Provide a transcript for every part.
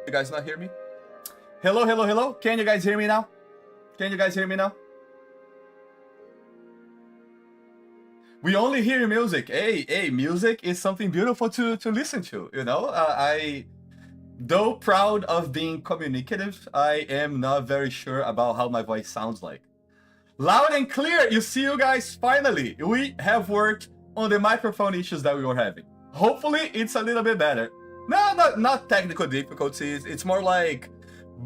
You guys not hear me? Hello, hello, hello. Can you guys hear me now? Can you guys hear me now? We only hear music. Hey, music is something beautiful to listen to, you know? Though proud of being communicative, I am not very sure about how my voice sounds like. Loud and clear, you see you guys, finally. We have worked on the microphone issues that we were having. Hopefully, it's a little bit better. No, not technical difficulties. It's more like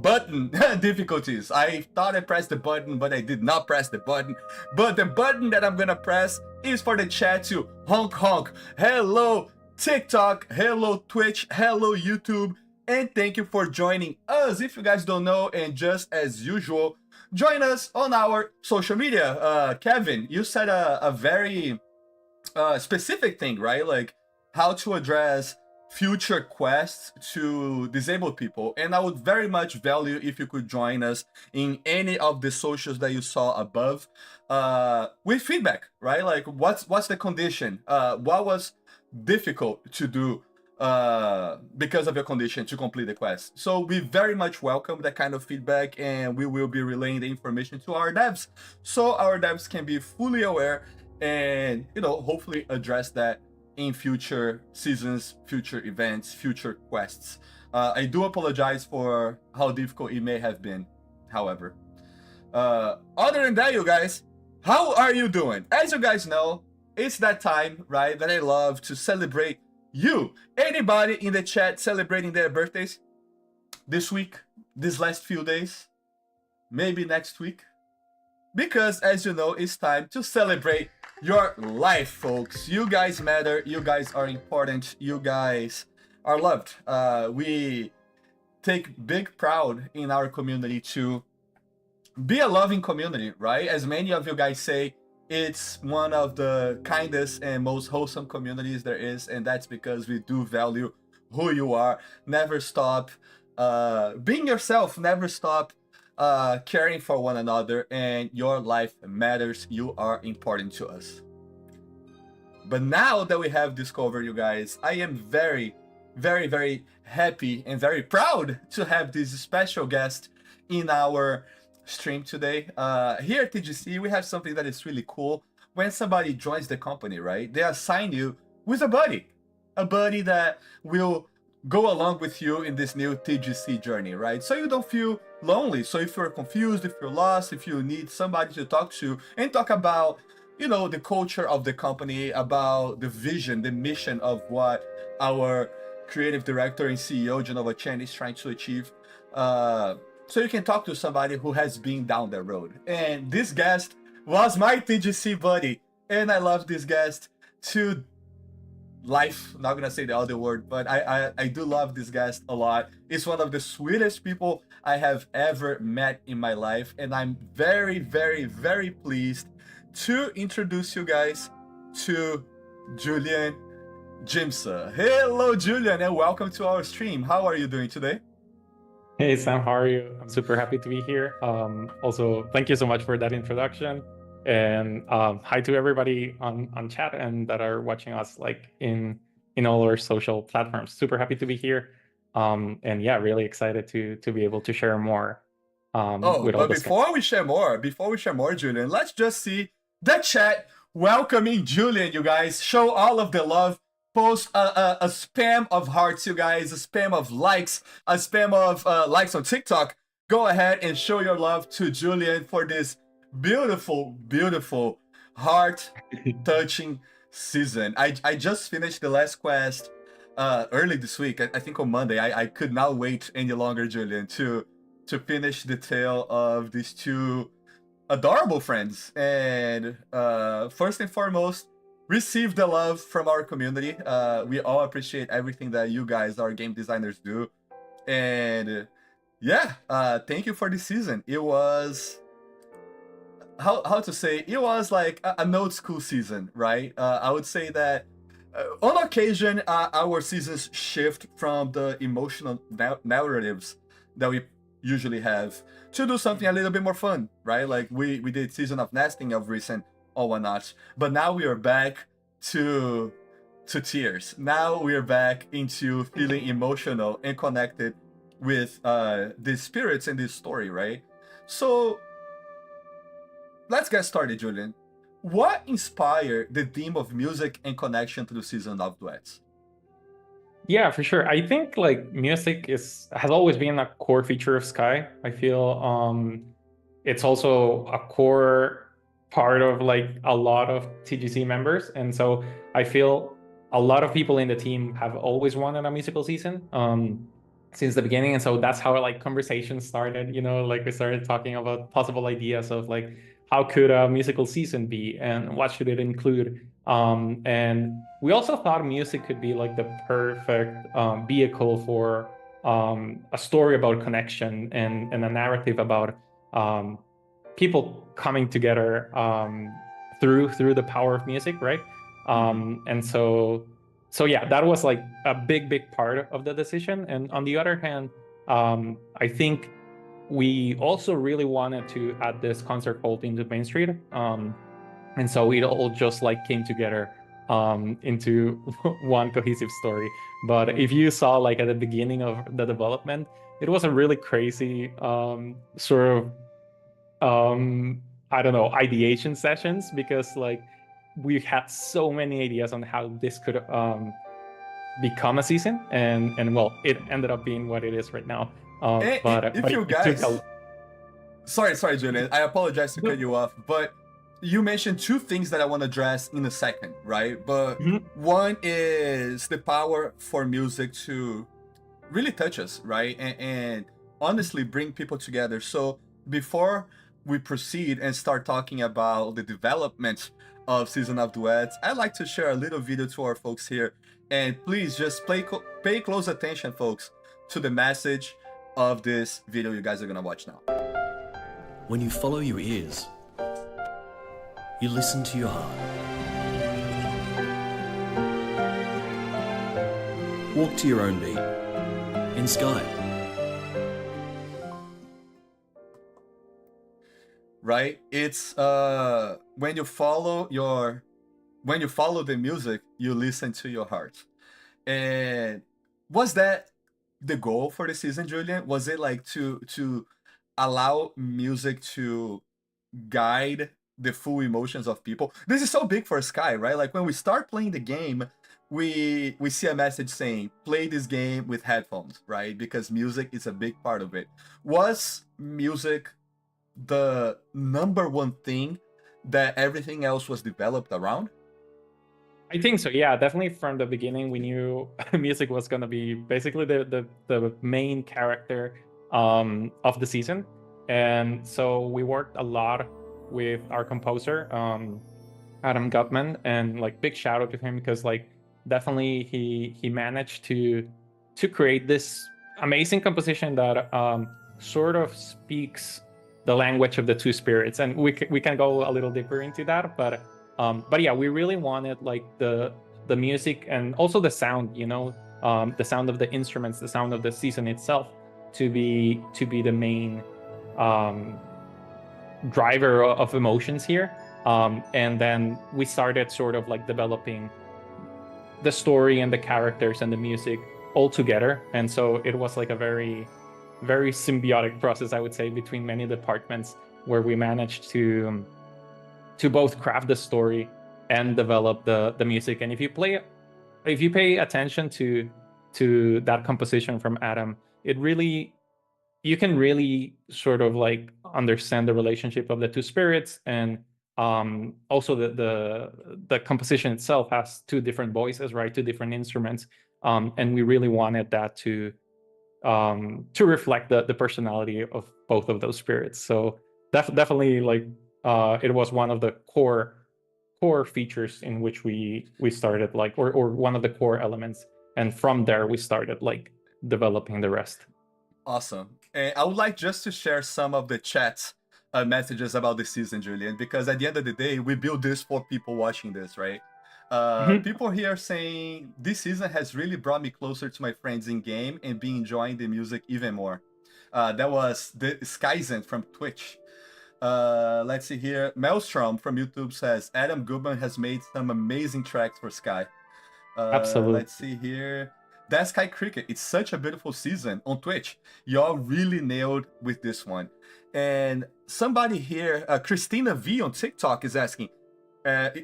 button difficulties. I thought I pressed the button, but I did not press the button. But the button that I'm gonna press is for the chat to honk honk. Hello TikTok, hello Twitch, hello YouTube, and thank you for joining us. If you guys don't know, and just as usual, join us on our social media. Kevin, you said a very specific thing, right? Like how to address future quests to disabled people, and I would very much value if you could join us in any of the socials that you saw above with feedback, right? Like what's the condition, what was difficult to do because of your condition to complete the quest. So we very much welcome that kind of feedback, and we will be relaying the information to our devs so our devs can be fully aware and, you know, hopefully address that in future seasons, future events, future quests. I do apologize for how difficult it may have been, however. Other than that, you guys, how are you doing? As you guys know, it's that time, right, that I love to celebrate you. Anybody in the chat celebrating their birthdays this week, these last few days, maybe next week? Because as you know, it's time to celebrate your life, folks. You guys matter, you guys are important, you guys are loved. We take big pride in our community to be a loving community, right? As many of you guys say, it's one of the kindest and most wholesome communities there is, and that's because we do value who you are. Never stop being yourself, never stop caring for one another, and your life matters. You are important to us. But now that we have discovered you guys, I am very, very, very happy and very proud to have this special guest in our stream today. Here at TGC, we have something that is really cool. When somebody joins the company, right, they assign you with a buddy that will go along with you in this new TGC journey, right? So you don't feel lonely. So if you're confused, if you're lost, if you need somebody to talk to and talk about, you know, the culture of the company, about the vision, the mission of what our creative director and CEO, Genova Chen, is trying to achieve. So you can talk to somebody who has been down that road. And this guest was my TGC buddy. And I love this guest to life. Not gonna say the other word, but I do love this guest a lot. It's one of the sweetest people I have ever met in my life, and I'm very, very, very pleased to introduce you guys to Julian Jimsa. Hello, Julian, and welcome to our stream. How are you doing today? Hey Sam, how are you? I'm super happy to be here. Also, thank you so much for that introduction. And hi to everybody on chat and that are watching us like in all our social platforms. Super happy to be here. And yeah, really excited to be able to share more. But before we share more, Julian, let's just see the chat welcoming Julian, you guys. Show all of the love. Post a spam of hearts, you guys, a spam of likes, a spam of likes on TikTok. Go ahead and show your love to Julian for this Beautiful, beautiful, heart touching season. I just finished the last quest early this week. I think on Monday. I could not wait any longer, Julian, to finish the tale of these two adorable friends. And first and foremost, receive the love from our community. We all appreciate everything that you guys, our game designers, do. And yeah, thank you for this season. It was how to say, it was like an old school season, right? I would say that on occasion our seasons shift from the emotional narratives that we usually have to do something a little bit more fun, right? Like we did Season of Nesting of recent or whatnot, but now we are back to tears. Now we are back into feeling emotional and connected with the spirits in this story, right? So let's get started, Julian. What inspired the theme of music and connection to the season of Duets? Yeah, for sure. I think like music has always been a core feature of Sky. I feel it's also a core part of like a lot of TGC members. And so I feel a lot of people in the team have always wanted a musical season since the beginning. And so that's how like conversations started, like we started talking about possible ideas of like how could a musical season be and what should it include. And we also thought music could be like the perfect vehicle for a story about connection and a narrative about people coming together through the power of music, right? And so yeah, that was like a big part of the decision. And on the other hand, I think we also really wanted to add this concert called into Main Street. And so it all just like came together into one cohesive story. But if you saw like at the beginning of the development, it was a really crazy sort of I don't know, ideation sessions, because like we had so many ideas on how this could become a season, and well, it ended up being what it is right now. If But you it took guys, a sorry, Julian, I apologize to cut you off, but you mentioned two things that I want to address in a second, right? But one is the power for music to really touch us, right? And honestly bring people together. So before we proceed and start talking about the development of Season of Duets, I'd like to share a little video to our folks here. And please just pay close attention, folks, to the message of this video you guys are gonna watch now. When you follow your ears, you listen to your heart. Walk to your own beat in Sky. Right? It's when you follow the music, you listen to your heart. And was that the goal for the season, Julian? Was it like to allow music to guide the full emotions of people? This is so big for Sky, right? Like when we start playing the game, we see a message saying play this game with headphones, right? Because music is a big part of it. Was music the number one thing that everything else was developed around? I think so. Yeah, definitely from the beginning, we knew music was going to be basically the main character of the season. And so we worked a lot with our composer, Adam Gutman, and like big shout out to him, because like definitely he managed to create this amazing composition that sort of speaks the language of the two spirits. And we can go a little deeper into that, but yeah, we really wanted like the music and also the sound, the sound of the instruments, the sound of the season itself to be the main driver of emotions here. And then we started sort of like developing the story and the characters and the music all together. And so it was like a very, very symbiotic process, I would say, between many departments, where we managed to both craft the story and develop the music. And if you pay attention to that composition from Adam, it really you can really sort of like understand the relationship of the two spirits, and also the composition itself has two different voices, right? Two different instruments, and we really wanted that to reflect the personality of both of those spirits. So definitely like it was one of the core features in which we started like, or one of the core elements, and from there we started like developing the rest. Awesome. And I would like just to share some of the chat messages about the season, Julian, because at the end of the day, we build this for people watching this, right? People here saying this season has really brought me closer to my friends in game and be enjoying the music even more. That was the Skyzen from Twitch. Let's see here. Maelstrom from YouTube says Adam Goodman has made some amazing tracks for Sky. Absolutely. Let's see here. That Sky Cricket, it's such a beautiful season on Twitch. Y'all really nailed with this one. And somebody here, Christina V on TikTok is asking,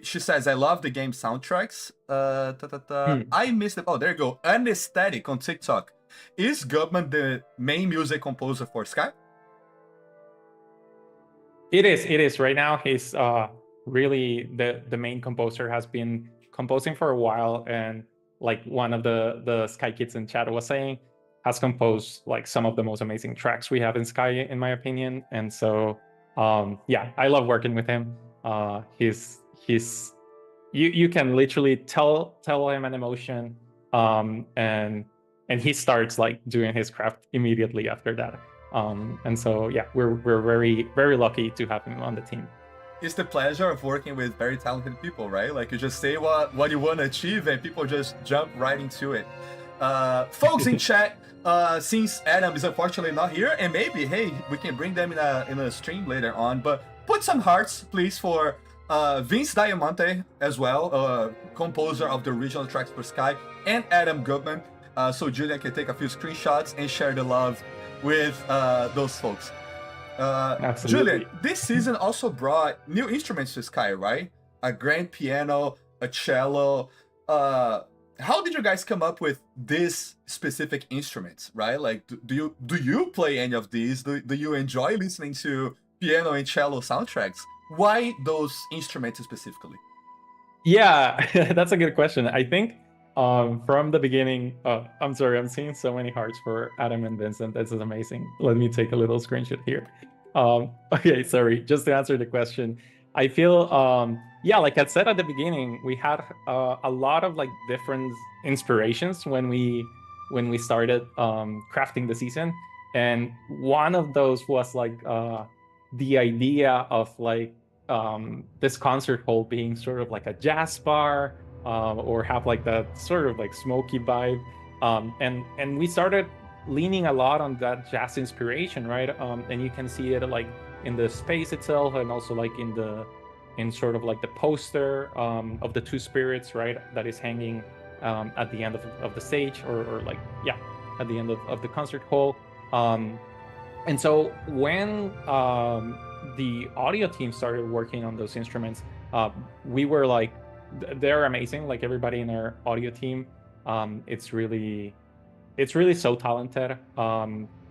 she says, I love the game soundtracks. I missed it. Oh, there you go. Anesthetic on TikTok. Is Gubman the main music composer for Sky? It is. Right now, he's really the main composer, has been composing for a while, and like one of the Sky Kids in chat was saying, has composed like some of the most amazing tracks we have in Sky, in my opinion. And so, yeah, I love working with him. He's you can literally tell him an emotion, and he starts like doing his craft immediately after that. And so, yeah, we're very, very lucky to have him on the team. It's the pleasure of working with very talented people, right? Like you just say what you want to achieve and people just jump right into it. Folks in chat, since Adam is unfortunately not here, and maybe, hey, we can bring them in a stream later on, but put some hearts, please, for Vince Diamante as well, composer of the original tracks for Sky, and Adam Goodman, so Julian can take a few screenshots and share the love with those folks. Julian, this season also brought new instruments to Sky, right? A grand piano, a cello. How did you guys come up with these specific instruments, right? Like, do you play any of these? Do you enjoy listening to piano and cello soundtracks? Why those instruments specifically? Yeah, that's a good question. I think from the beginning, I'm sorry, I'm seeing so many hearts for Adam and Vincent. This is amazing. Let me take a little screenshot here. Okay, sorry, just to answer the question, I feel, yeah, like I said at the beginning, we had a lot of like different inspirations when we started crafting the season. And one of those was like the idea of like this concert hall being sort of like a jazz bar, or have like that sort of like smoky vibe, and we started leaning a lot on that jazz inspiration, right? And you can see it like in the space itself, and also like in sort of like the poster of the two spirits, right, that is hanging at the end of the stage, or like, yeah, at the end of the concert hall. And so when the audio team started working on those instruments, we were like, they're amazing. Like everybody in our audio team, it's really so talented.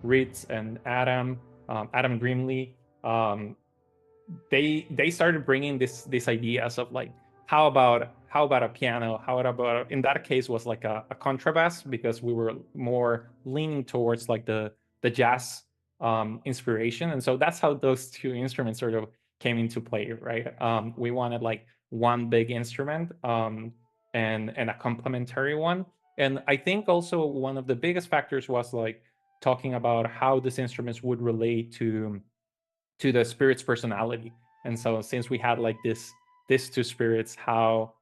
Ritz and Adam Grimley, they started bringing these ideas of like, how about a piano? How about, in that case, was like a contrabass, because we were more leaning towards like the jazz inspiration. And so that's how those two instruments sort of came into play, right? We wanted like one big instrument, and a complementary one. And I think also one of the biggest factors was like talking about how these instruments would relate to the spirit's personality. And so since we had like these two spirits, how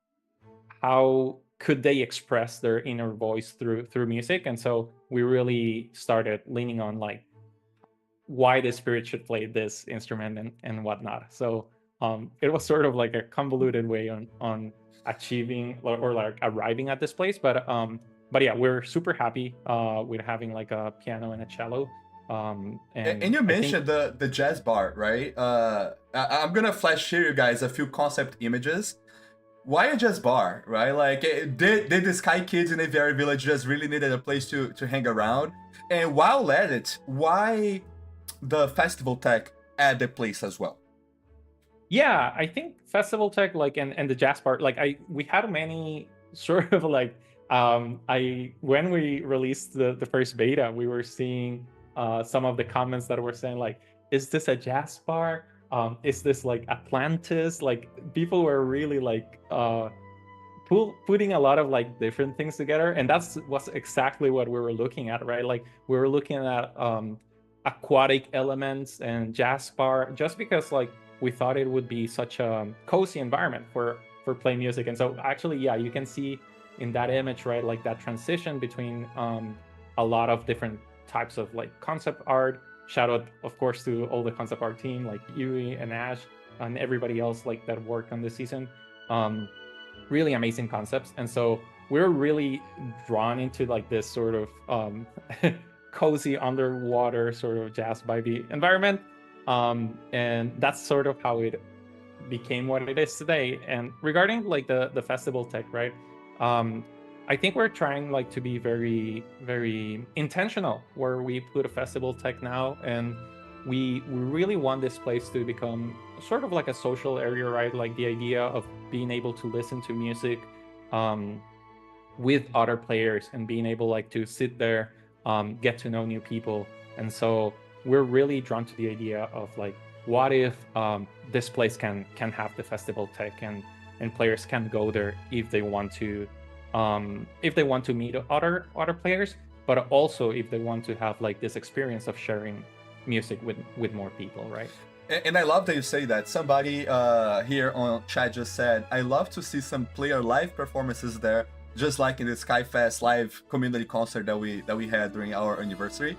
could they express their inner voice through music? And so we really started leaning on like why the spirit should play this instrument and whatnot. So it was sort of like a convoluted way on achieving or like arriving at this place, but yeah, we're super happy with having like a piano and a cello. And you mentioned the jazz bar, right? I'm gonna flash here, you guys, a few concept images. why a jazz bar, right? Like, did the Sky Kids in Aviary Village just really needed a place to hang around? And while at it, why the festival tech at the place as well? Yeah, I think festival tech, like, and the jazz part, like, we had many sort of like, I when we released the first beta, we were seeing some of the comments that were saying like, is this a jazz bar? Is this like Atlantis? Like, people were really like putting a lot of like different things together, and that's was exactly what we were looking at, right? Like, we were looking at aquatic elements and jazz bar, just because like we thought it would be such a cozy environment for playing music. And so actually, yeah, you can see in that image, right, like that transition between a lot of different types of like concept art. Shout out, of course, to all the concept art team, like Yui and Ash and everybody else like that worked on this season. Really amazing concepts. And so we're really drawn into like this sort of cozy underwater sort of jazz vibey environment. And that's sort of how it became what it is today. And regarding like the festival tech, right? I think we're trying like to be very, very intentional where we put a festival tech now, and we really want this place to become sort of like a social area, right? Like the idea of being able to listen to music with other players and being able like to sit there, get to know new people. And so we're really drawn to the idea of like, what if this place can have the festival tech, and players can go there if they want to meet other players, but also if they want to have like this experience of sharing music with more people, right? And I love that you say that. Somebody here on chat just said, I love to see some player live performances there, just like in the Skyfest live community concert that we had during our anniversary.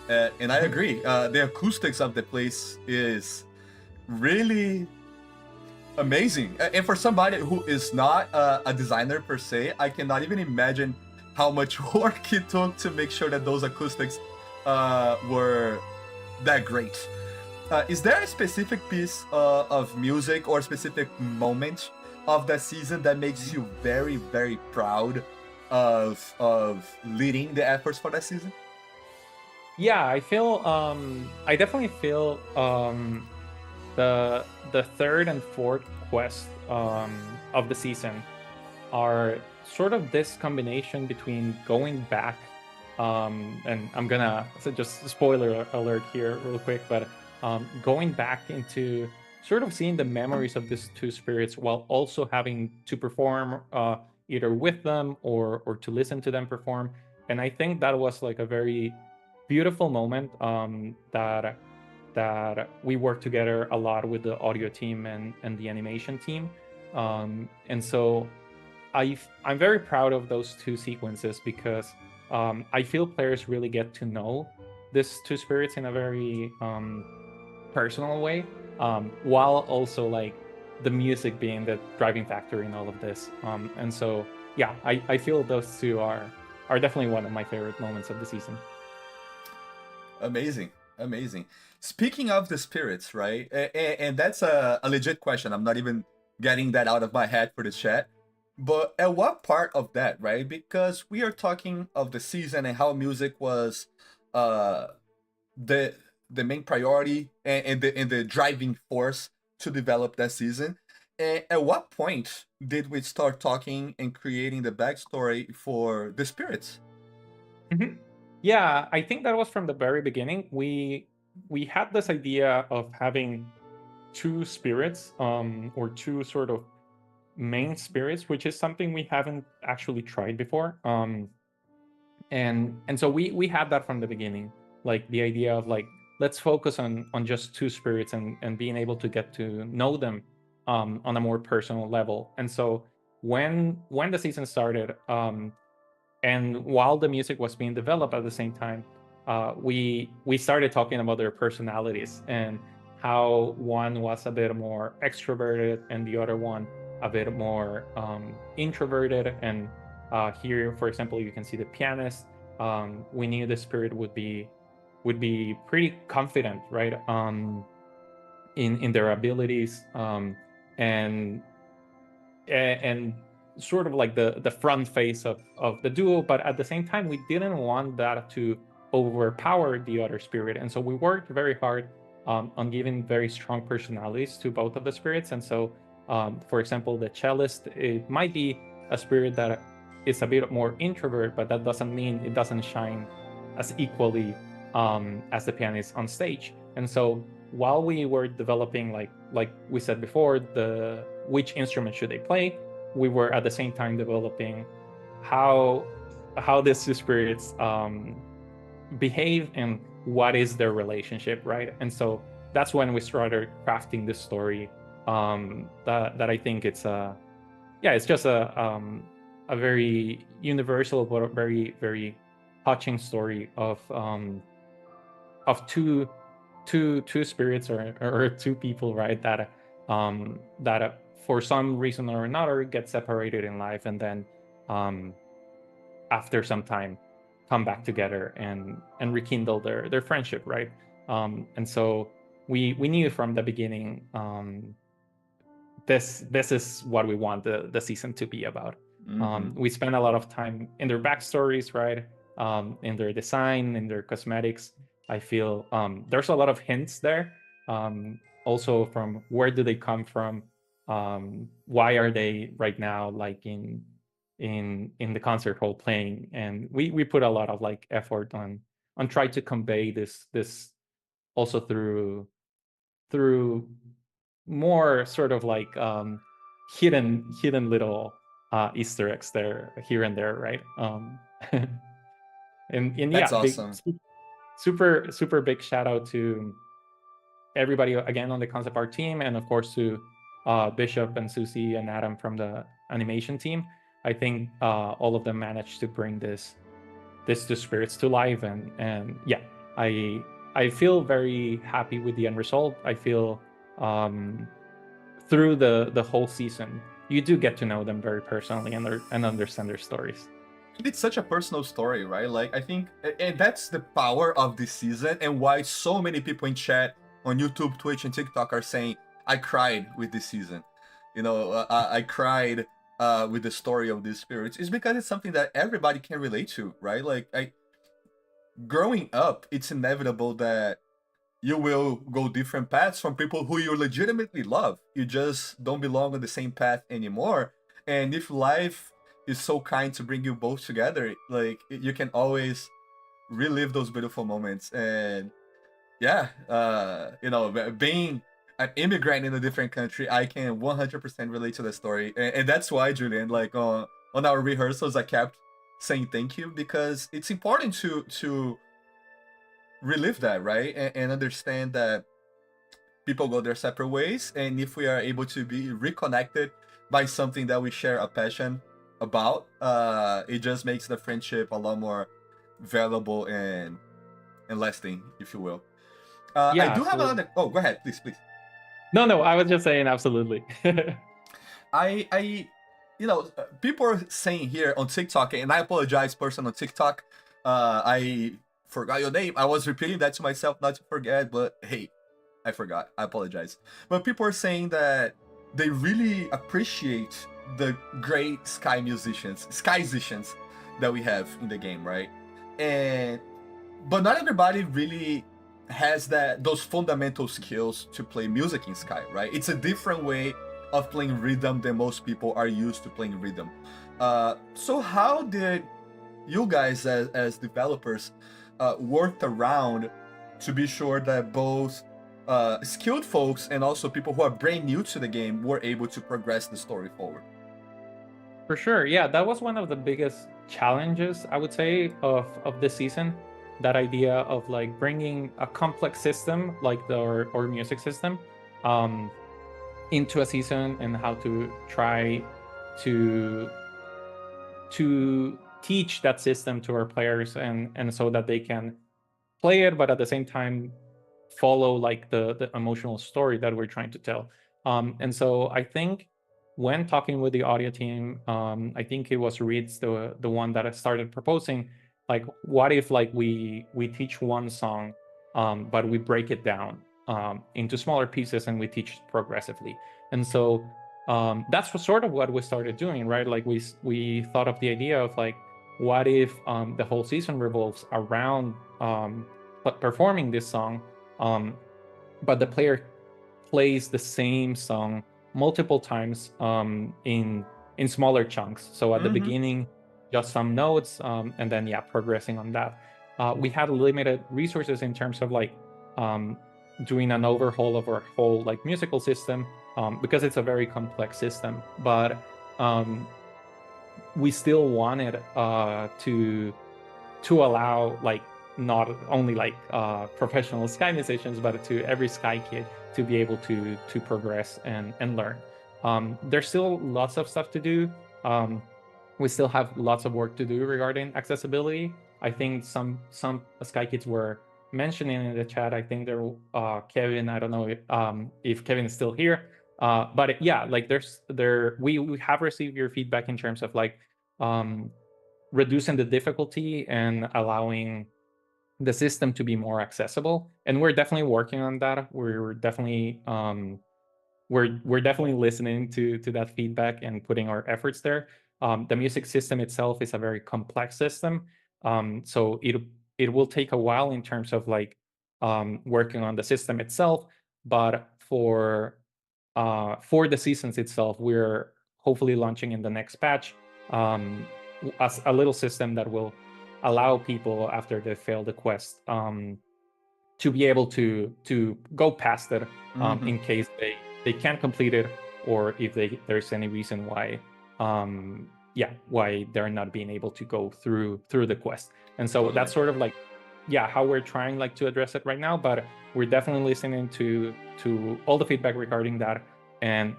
And I agree. The acoustics of the place is really amazing. And for somebody who is not a designer per se, I cannot even imagine how much work it took to make sure that those acoustics were that great. Is there a specific piece of music or a specific moment of that season that makes you very, very proud of leading the efforts for that season? Yeah, I definitely feel the third and fourth quest of the season are sort of this combination between going back, and I'm gonna just spoiler alert here real quick, but going back into sort of seeing the memories of these two spirits while also having to perform either with them or to listen to them perform. And I think that was like a very beautiful moment, that we worked together a lot with the audio team and the animation team. And so I'm very proud of those two sequences because I feel players really get to know these two spirits in a very personal way, while also like the music being the driving factor in all of this. And so yeah, I feel those two are definitely one of my favorite moments of the season. Amazing, amazing. Speaking of the spirits, right? And that's a legit question. I'm not even getting that out of my head for the chat. But at what part of that, right? Because we are talking of the season and how music was uh the main priority and the driving force to develop that season. And at what point did we start talking and creating the backstory for the spirits? Mhm. Yeah, I think that was from the very beginning. We had this idea of having two spirits, or two sort of main spirits, which is something we haven't actually tried before. And so we had that from the beginning, like the idea of like, let's focus on just two spirits and being able to get to know them on a more personal level. And so when the season started, and while the music was being developed at the same time, we started talking about their personalities and how one was a bit more extroverted and the other one a bit more introverted. And here, for example, you can see the pianist. We knew the spirit would be pretty confident, right? In their abilities, and and sort of like the front face of the duo, but at the same time we didn't want that to overpower the other spirit, and so we worked very hard on giving very strong personalities to both of the spirits. And so for example, the cellist, it might be a spirit that is a bit more introvert, but that doesn't mean it doesn't shine as equally as the pianist on stage. And so while we were developing, like we said before, which instrument should they play, we were at the same time developing how these two spirits behave and what is their relationship, right? And so that's when we started crafting this story that I think it's just a very universal but very, very touching story of two spirits or two people, right, that for some reason or another get separated in life, and then after some time come back together and rekindle their friendship, right? And so we knew from the beginning this is what we want the season to be about. We spent a lot of time in their backstories, right? In their design, in their cosmetics. I feel there's a lot of hints there. Also, from where do they come from? Why are they right now like in the concert hall playing? And we put a lot of like effort on trying to convey this also through more sort of like hidden little Easter eggs there, here and there, right? And That's yeah, awesome. super big shout out to everybody again on the concept art team, and of course to Bishop and Susie and Adam from the animation team. I think all of them managed to bring this two spirits to life, and yeah, I feel very happy with the end result. I feel through the whole season, you do get to know them very personally and understand their stories. It's such a personal story, right? Like, I think, and that's the power of this season, and why so many people in chat on YouTube, Twitch, and TikTok are saying, I cried with this season. You know, I cried with the story of these spirits. Is because it's something that everybody can relate to, right? Like, growing up, it's inevitable that you will go different paths from people who you legitimately love. You just don't belong on the same path anymore. And if life is so kind to bring you both together, like, you can always relive those beautiful moments. And yeah, you know, being an immigrant in a different country, I can 100% relate to the story. And that's why, Julian, like, on our rehearsals, I kept saying thank you, because it's important to relive that, right? And understand that people go their separate ways, and if we are able to be reconnected by something that we share a passion about, it just makes the friendship a lot more valuable and lasting, if you will. Yeah, I do have absolutely. another. Oh, go ahead, please. No, I was just saying absolutely. I you know, people are saying here on TikTok, and I apologize, person on TikTok, I forgot your name. I was repeating that to myself not to forget, but hey, I forgot. I apologize. But people are saying that they really appreciate the great sky musicians that we have in the game, right? And but not everybody really has those fundamental skills to play music in Sky, right? It's a different way of playing rhythm than most people are used to playing rhythm. So how did you guys as developers worked around to be sure that both skilled folks and also people who are brand new to the game were able to progress the story forward? For sure, yeah, that was one of the biggest challenges, I would say, of this season. That idea of like bringing a complex system like our music system into a season, and how to try to teach that system to our players, and so that they can play it, but at the same time follow like the emotional story that we're trying to tell. And so I think when talking with the audio team, I think it was Reed's the one that I started proposing, like, what if like we teach one song, but we break it down into smaller pieces and we teach progressively. And so that's sort of what we started doing, right? Like we thought of the idea of like, what if the whole season revolves around performing this song, but the player plays the same song multiple times in smaller chunks. So at the beginning, just some notes, and then progressing on that. We had limited resources in terms of like doing an overhaul of our whole like musical system, because it's a very complex system. But we still wanted to allow like not only like professional Sky musicians, but to every Sky kid to be able to progress and learn. There's still lots of stuff to do. We still have lots of work to do regarding accessibility. I think some Sky kids were mentioning in the chat. I think there, Kevin. I don't know if Kevin is still here. But yeah, like we have received your feedback in terms of like reducing the difficulty and allowing the system to be more accessible, and we're definitely working on that. We're definitely we're definitely listening to that feedback and putting our efforts there. The music system itself is a very complex system, so it will take a while in terms of like working on the system itself. But for the seasons itself, we're hopefully launching in the next patch as a little system that will allow people after they fail the quest to be able to go past it in case they can't complete it, or if there's any reason why why they're not being able to go through the quest. And so that's sort of like how we're trying like to address it right now. But we're definitely listening to all the feedback regarding that, and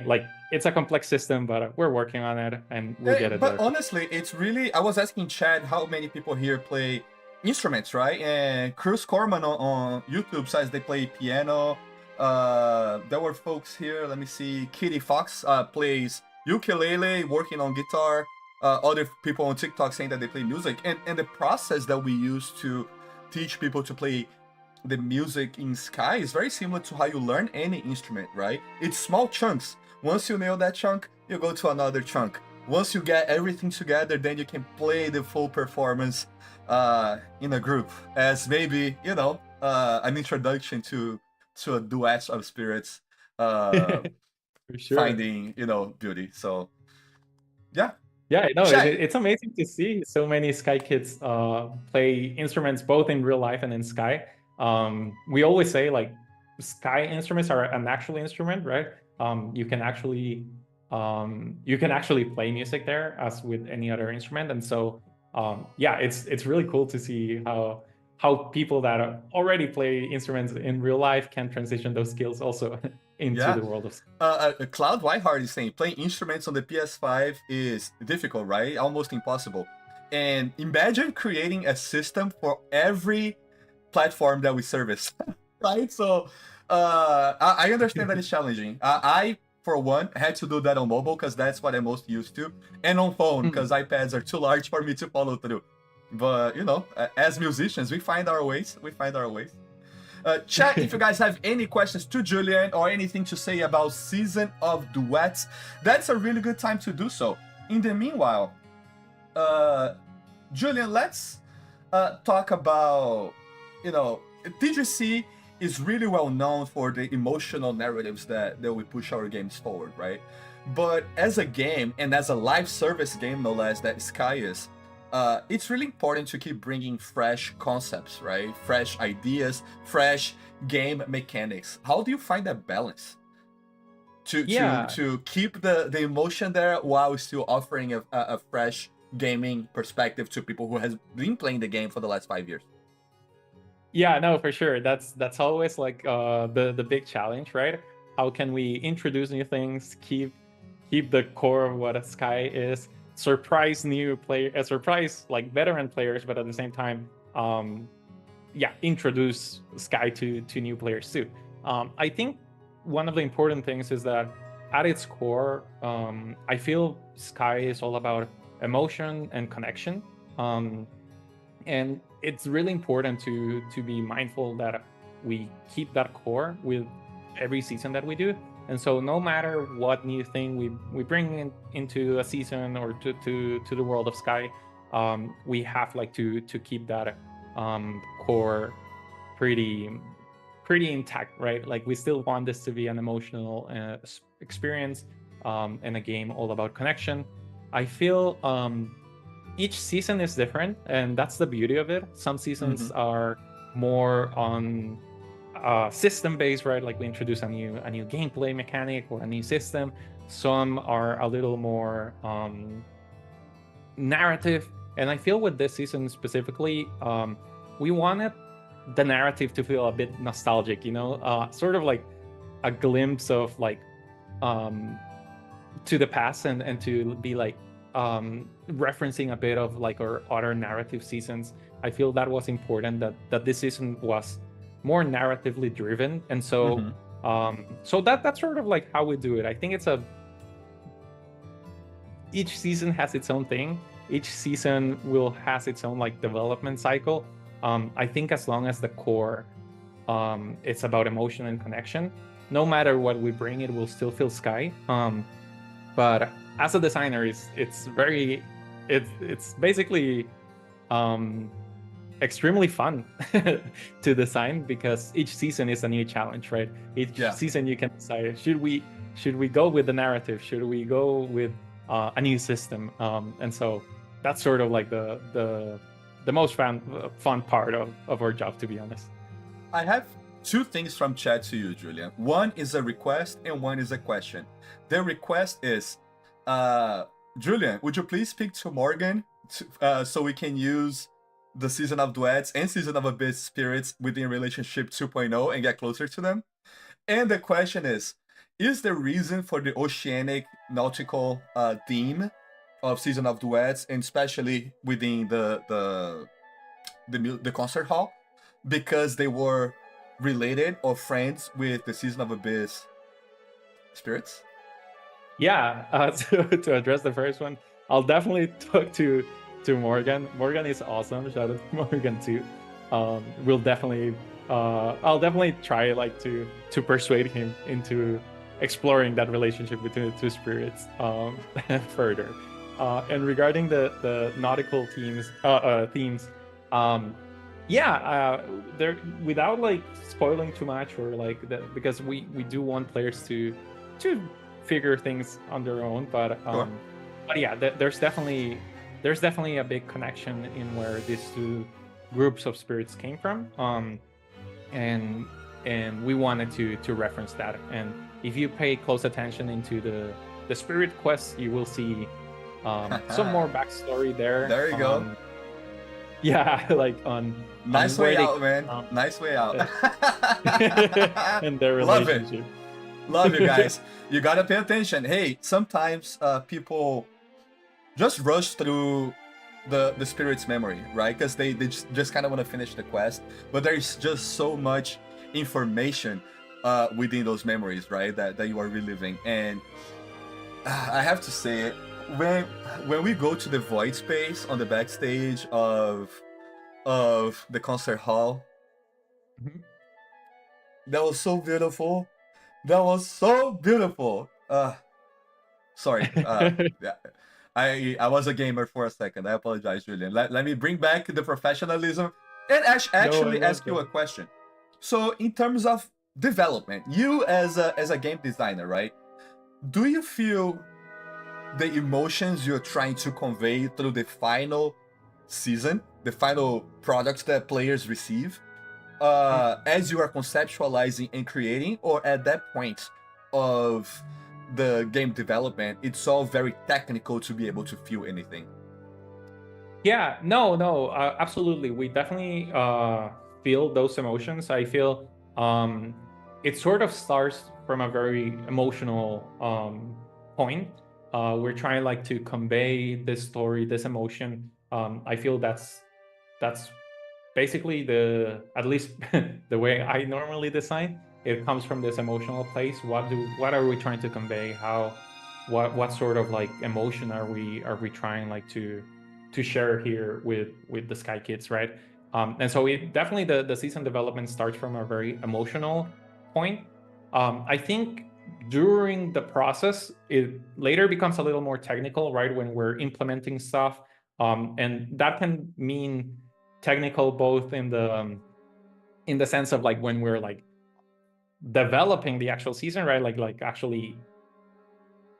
like it's a complex system, but we're working on it and we'll get it but there. Honestly, it's really, I was asking Chad how many people here play instruments, right? And Cruz Corman on YouTube says they play piano. There were folks here, let me see, Kitty Fox plays ukulele, working on guitar. Other people on TikTok saying that they play music, and the process that we use to teach people to play the music in Sky is very similar to how you learn any instrument, right? It's small chunks. Once you nail that chunk, you go to another chunk. Once you get everything together, then you can play the full performance in a group, as maybe, an introduction to a duet of spirits, For sure. finding, beauty. So, yeah. Yeah, no, it's amazing to see so many Sky kids play instruments both in real life and in Sky. We always say like Sky instruments are an actual instrument, right? You can actually play music there as with any other instrument. And so it's really cool to see how people that already play instruments in real life can transition those skills also into the world of Cloud Whiteheart is saying playing instruments on the PS5 is difficult, right? Almost impossible. And imagine creating a system for every platform that we service, right? So I understand that it's challenging. I, for one, had to do that on mobile because that's what I'm most used to, and on phone because iPads are too large for me to follow through. But, as musicians, we find our ways. Chat, if you guys have any questions to Julian or anything to say about Season of Duets, that's a really good time to do so. In the meanwhile, Julian, let's talk about, TGC is really well known for the emotional narratives that we push our games forward, right? But as a game, and as a live service game, no less, that Sky is, it's really important to keep bringing fresh concepts, right? Fresh ideas, fresh game mechanics. How do you find that balance to keep the emotion there while still offering a fresh gaming perspective to people who has been playing the game for the last 5 years? Yeah, no, for sure. That's always like the big challenge, right? How can we introduce new things, keep the core of what a Sky is, surprise like veteran players, but at the same time, introduce Sky to new players too. I think one of the important things is that at its core, I feel Sky is all about emotion and connection. And it's really important to be mindful that we keep that core with every season that we do. And so no matter what new thing we bring into a season or to the world of Sky, we have like to keep that core pretty intact, right? Like we still want this to be an emotional experience and a game all about connection. I feel each season is different, and that's the beauty of it. Some seasons are more on system based, right? Like we introduce a new gameplay mechanic or a new system. Some are a little more narrative, and I feel with this season specifically, we wanted the narrative to feel a bit nostalgic, you know, sort of like a glimpse of like to the past, and to be like referencing a bit of like our other narrative seasons. I feel that was important, that this season was more narratively driven, and so so that's sort of like how we do it. I think it's each season has its own thing. Each season has its own like development cycle. I think as long as the core it's about emotion and connection, no matter what we bring, it will still feel Sky. But as a designer, it's basically extremely fun to design, because each season is a new challenge, right? Each season you can decide, should we go with the narrative, should we go with a new system, and so that's sort of like the most fun part of our job, to be honest. I have two things from chat to you, Julian. One is a request and one is a question. The request is, Julian, would you please speak to Morgan so we can use the Season of Duets and Season of Abyss spirits within Relationship 2.0 and get closer to them? And the question is the reason for the oceanic nautical theme of Season of Duets, and especially within the concert hall, because they were related or friends with the Season of Abyss spirits? Yeah, to address the first one, I'll definitely talk to Morgan. Morgan is awesome. Shout out to Morgan too. We'll definitely, I'll definitely try like to persuade him into exploring that relationship between the two spirits further. And regarding the nautical themes, there, without like spoiling too much, or like because we do want players to figure things on their own, but Sure. But yeah, there's definitely a big connection in where these two groups of spirits came from, and we wanted to reference that. And if you pay close attention into the spirit quests, you will see some more backstory there. There you go. Yeah, like on Nice way out, man. Nice way out. and their relationship. Love you guys. You gotta pay attention. Hey, sometimes people just rush through the spirit's memory, right? Because they just kind of want to finish the quest, but there's just so much information within those memories, right? That you are reliving. And I have to say it, when we go to the void space on the backstage of the concert hall, that was so beautiful. That was so beautiful. Sorry. I was a gamer for a second. I apologize, Julian. Let me bring back the professionalism and actually ask you a question. So in terms of development, you as a game designer, right? Do you feel the emotions you're trying to convey through the final season, the final product that players receive, as you are conceptualizing and creating, or at that point of the game development, it's all very technical to be able to feel anything? Yeah, no, absolutely. We definitely feel those emotions. I feel it sort of starts from a very emotional point. We're trying like to convey this story, this emotion. I feel that's basically at least the way I normally design. It comes from this emotional place. What are we trying to convey? What sort of like emotion are we trying like to share here with the Sky Kids, right? And so it definitely the season development starts from a very emotional point. I think during the process, it later becomes a little more technical, right? When we're implementing stuff, and that can mean technical both in the sense of like when we're like developing the actual season, right? Like actually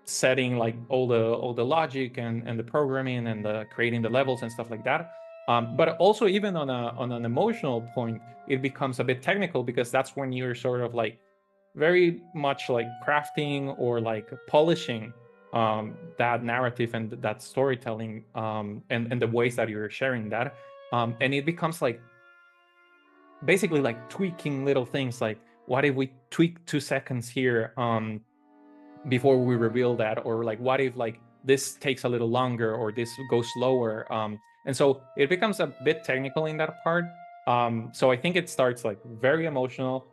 setting like all the logic and the programming and the creating the levels and stuff like that. But also even on an emotional point, it becomes a bit technical because that's when you're sort of like very much like crafting or like polishing that narrative and that storytelling and the ways that you're sharing that. And it becomes like basically like tweaking little things like what if we tweak 2 seconds here before we reveal that, or like what if like this takes a little longer or this goes slower, and so it becomes a bit technical in that part. So I think it starts like very emotional,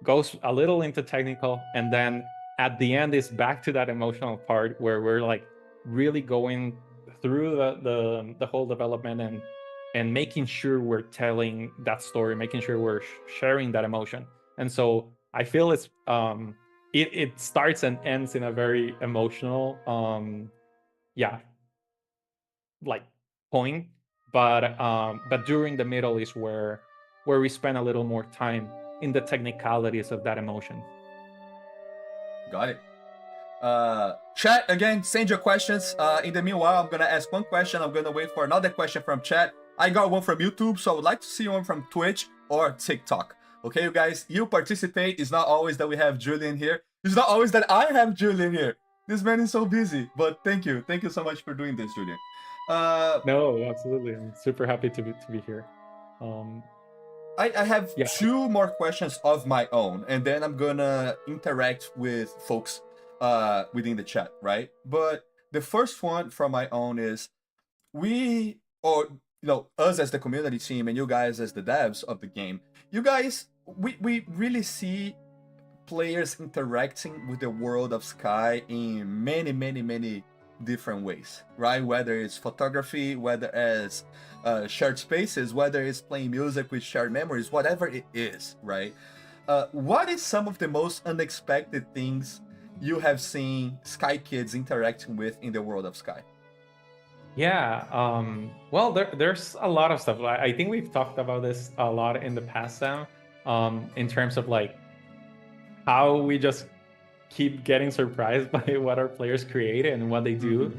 goes a little into technical, and then at the end is back to that emotional part where we're like really going through the whole development and making sure we're telling that story, making sure we're sharing that emotion. And so I feel it's it starts and ends in a very emotional yeah like point, but during the middle is where we spend a little more time in the technicalities of that emotion. Got it. Chat, again, send your questions. In the meanwhile, I'm gonna ask one question. I'm gonna wait for another question from chat. I got one from YouTube, so I would like to see one from Twitch or TikTok. Okay, you guys, you participate. It's not always that we have Julian here. It's not always that I have Julian here. This man is so busy, but thank you. Thank you so much for doing this, Julian. No, absolutely. I'm super happy to be here. I have Yeah. 2 more questions of my own, and then I'm gonna interact with folks within the chat, right? But the first one from my own is we, or us as the community team and you guys as the devs of the game, you guys, we really see players interacting with the world of Sky in many different ways, right? Whether it's photography, whether it's shared spaces, whether it's playing music with shared memories, whatever it is, right? What is some of the most unexpected things you have seen Sky Kids interacting with in the world of Sky? Yeah. Well, there's a lot of stuff. I think we've talked about this a lot in the past, Sam, in terms of like how we just keep getting surprised by what our players create and what they do.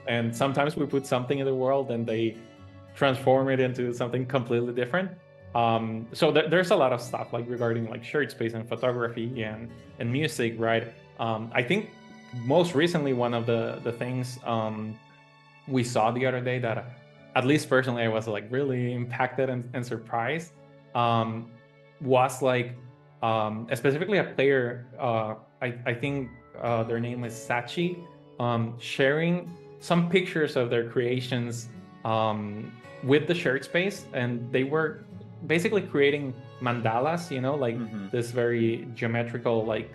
And sometimes we put something in the world and they transform it into something completely different. So there's a lot of stuff like regarding like shared space and photography and music, right? I think most recently one of the things we saw the other day that at least personally I was like really impacted and surprised was like specifically a player, I think their name is Sachi, sharing some pictures of their creations with the shared space, and they were basically creating mandalas, like this very geometrical, like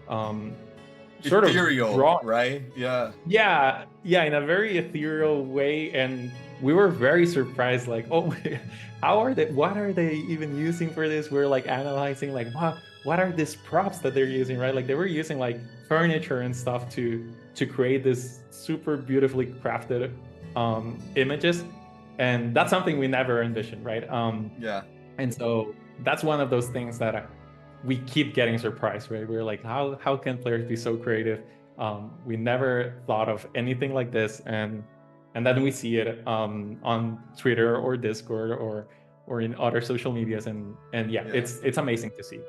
sort ethereal, of drawing, right? Yeah, in a very ethereal way, and we were very surprised, like, oh, what are they even using for this? We're like analyzing, like, what are these props that they're using, right? Like they were using like furniture and stuff to create this super beautifully crafted images, and that's something we never envisioned, right? And so that's one of those things that we keep getting surprised, right? We're like, how can players be so creative? We never thought of anything like this, and then we see it on Twitter or Discord or in other social medias, and yeah, it's amazing to see.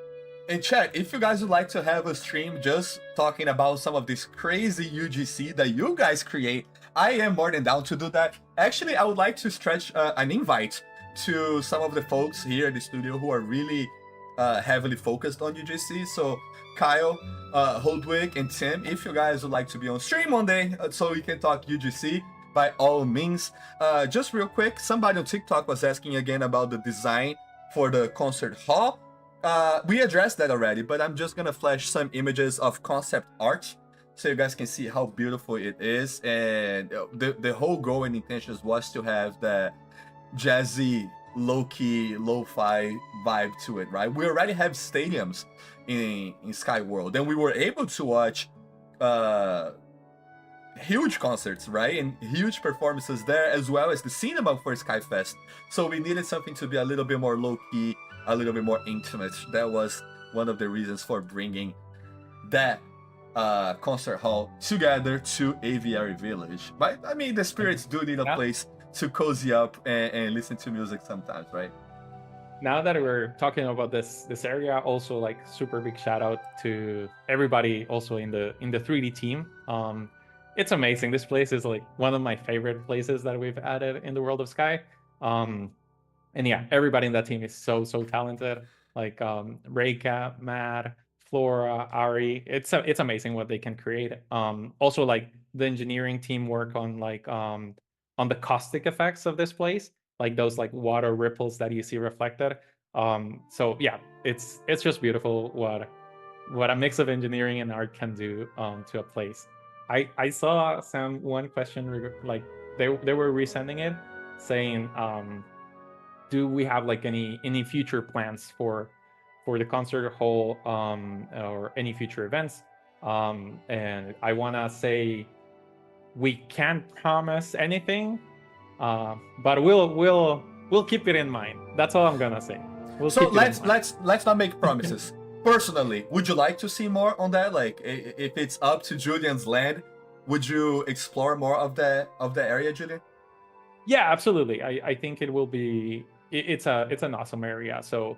And chat, if you guys would like to have a stream just talking about some of this crazy UGC that you guys create, I am more than down to do that. Actually, I would like to stretch an invite to some of the folks here in the studio who are really heavily focused on UGC. So Kyle, Holdwick, and Tim, if you guys would like to be on stream one day so we can talk UGC, by all means. Just real quick, somebody on TikTok was asking again about the design for the concert hall. We addressed that already, but I'm just gonna flash some images of concept art so you guys can see how beautiful it is. And the whole goal and intentions was to have the jazzy low-key, lo-fi vibe to it, right? We already have stadiums in Sky World, and we were able to watch huge concerts, right? And huge performances there, as well as the cinema for Skyfest. So we needed something to be a little bit more low-key, a little bit more intimate. That was one of the reasons for bringing that concert hall together to Aviary Village. But I mean, the spirits do need a place to cozy up and listen to music sometimes, right? Now that we're talking about this area, also like super big shout out to everybody also in the 3D team. It's amazing. This place is like one of my favorite places that we've added in the world of Sky. And yeah, everybody in that team is so talented. Like Reika, Matt, Flora, Ari. It's amazing what they can create. Also like the engineering team work on like on the caustic effects of this place, like those like water ripples that you see reflected. So yeah, it's just beautiful what a mix of engineering and art can do to a place. I saw Sam one question like they were resending it saying do we have like any future plans for the concert hall or any future events? And I want to say we can't promise anything, but we'll keep it in mind. That's all I'm gonna say. So let's not make promises. Personally, would you like to see more on that? Like, if it's up to Julian's land, would you explore more of the area, Julian? Yeah, absolutely. I think it will be. It's an awesome area. So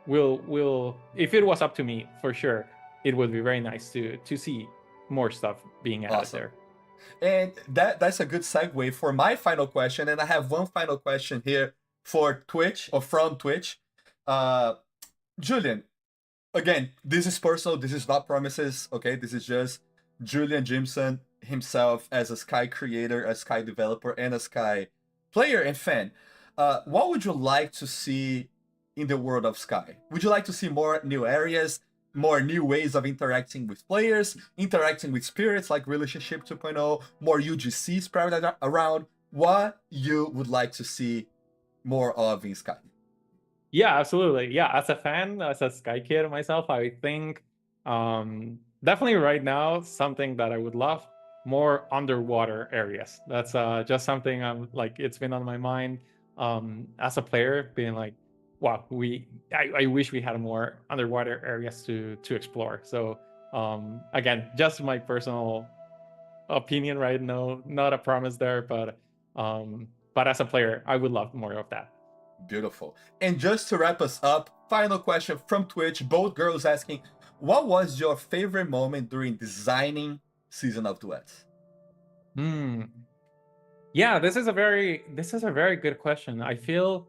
we'll if it was up to me, for sure, it would be very nice to see more stuff being added there. And that's a good segue for my final question. And I have one final question here for Twitch or from Twitch. Julian, again, this is personal. This is not promises. Okay, this is just Julian Jimsa himself as a Sky creator, a Sky developer, and a Sky player and fan. What would you like to see in the world of Sky? Would you like to see more new areas, more new ways of interacting with players, interacting with spirits like Relationship 2.0, more UGC spread around? What you would like to see more of in Sky? Yeah, absolutely. Yeah, as a fan, as a Sky kid myself, I think definitely right now something that I would love more underwater areas. That's just something I'm like it's been on my mind as a player, being like, wow, I wish we had more underwater areas to explore. So again, just my personal opinion, right? No, not a promise there, but as a player, I would love more of that. Beautiful. And just to wrap us up, final question from Twitch, both girls asking, what was your favorite moment during designing Season of Duets? Yeah, this is a very good question. I feel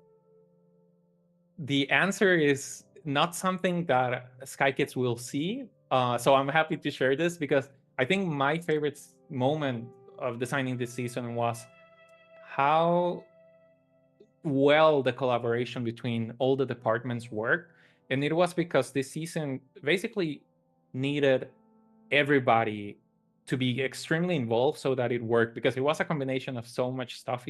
the answer is not something that Sky Kids will see. So I'm happy to share this because I think my favorite moment of designing this season was how well the collaboration between all the departments worked. And it was because this season basically needed everybody to be extremely involved so that it worked, because it was a combination of so much stuff,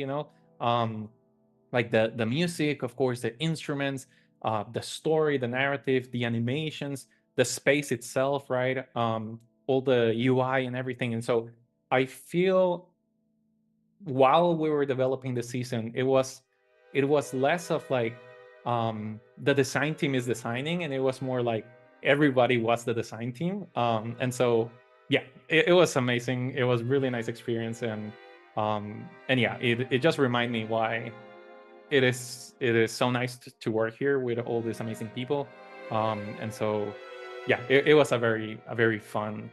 like the music, of course, the instruments, the story, the narrative, the animations, the space itself, right? All the UI and everything. And so I feel while we were developing the season, it was less of like the design team is designing, and it was more like everybody was the design team. And so yeah, it was amazing. It was really nice experience, and yeah, it just reminded me why it is so nice to work here with all these amazing people. And so yeah, it was a very fun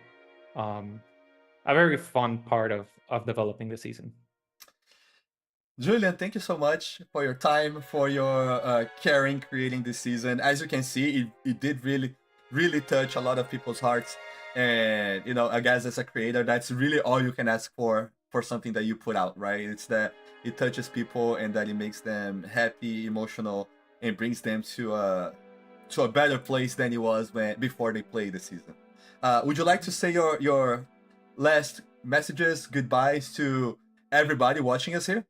part of developing the season. Julian, thank you so much for your time, for your caring creating this season. As you can see, it did really touch a lot of people's hearts. And I guess as a creator, that's really all you can ask for something that you put out, right? It's that it touches people and that it makes them happy, emotional, and brings them to a better place than it was before they played the season. Would you like to say your last messages, goodbyes to everybody watching us here?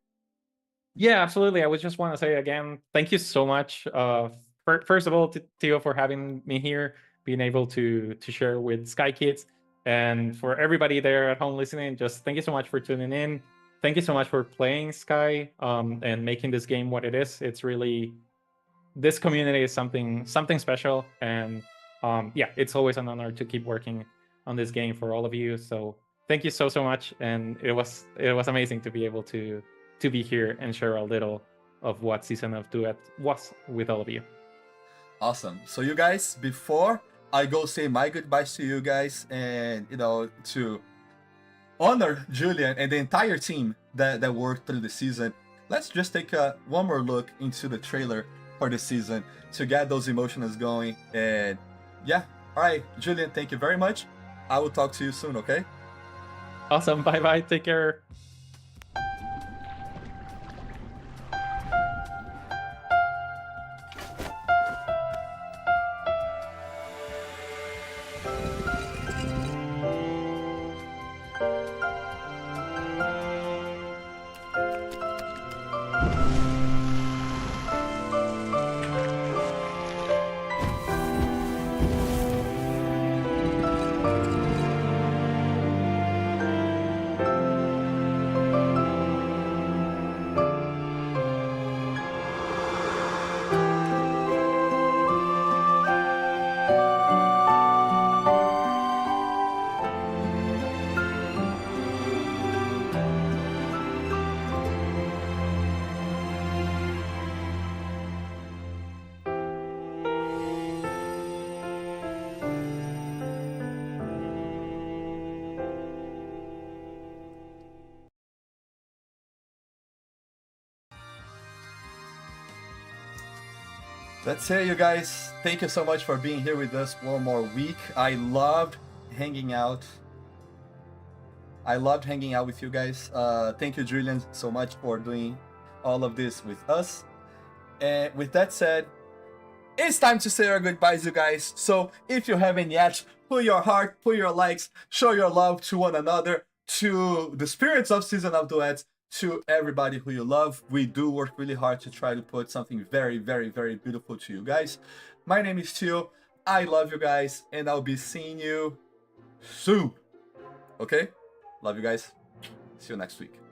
Yeah, absolutely. I would just want to say again, thank you so much. First of all, Theo, for having me here, being able to share with Sky Kids, and for everybody there at home listening, just thank you so much for tuning in. Thank you so much for playing Sky, and making this game what it is. It's really, this community is something special, and yeah, it's always an honor to keep working on this game for all of you. So thank you so much, and it was amazing to be able to be here and share a little of what season of Duet was with all of you. Awesome. So you guys, before I go say my goodbyes to you guys, and to honor Julian and the entire team that worked through the season, let's just take one more look into the trailer for the season to get those emotions going. And yeah, all right, Julian, thank you very much. I will talk to you soon, okay? Awesome. Bye bye. Take care. That's it, you guys. Thank you so much for being here with us one more week. I loved hanging out. I loved hanging out with you guys. Thank you, Julian, so much for doing all of this with us. And with that said, it's time to say our goodbyes, you guys. So if you haven't yet, put your heart, put your likes, show your love to one another, to the spirits of Season of Duets, to everybody who you love. We do work really hard to try to put something very, very, very beautiful to you guys. My name is Tio. I love you guys, and I'll be seeing you soon. Okay? Love you guys. See you next week.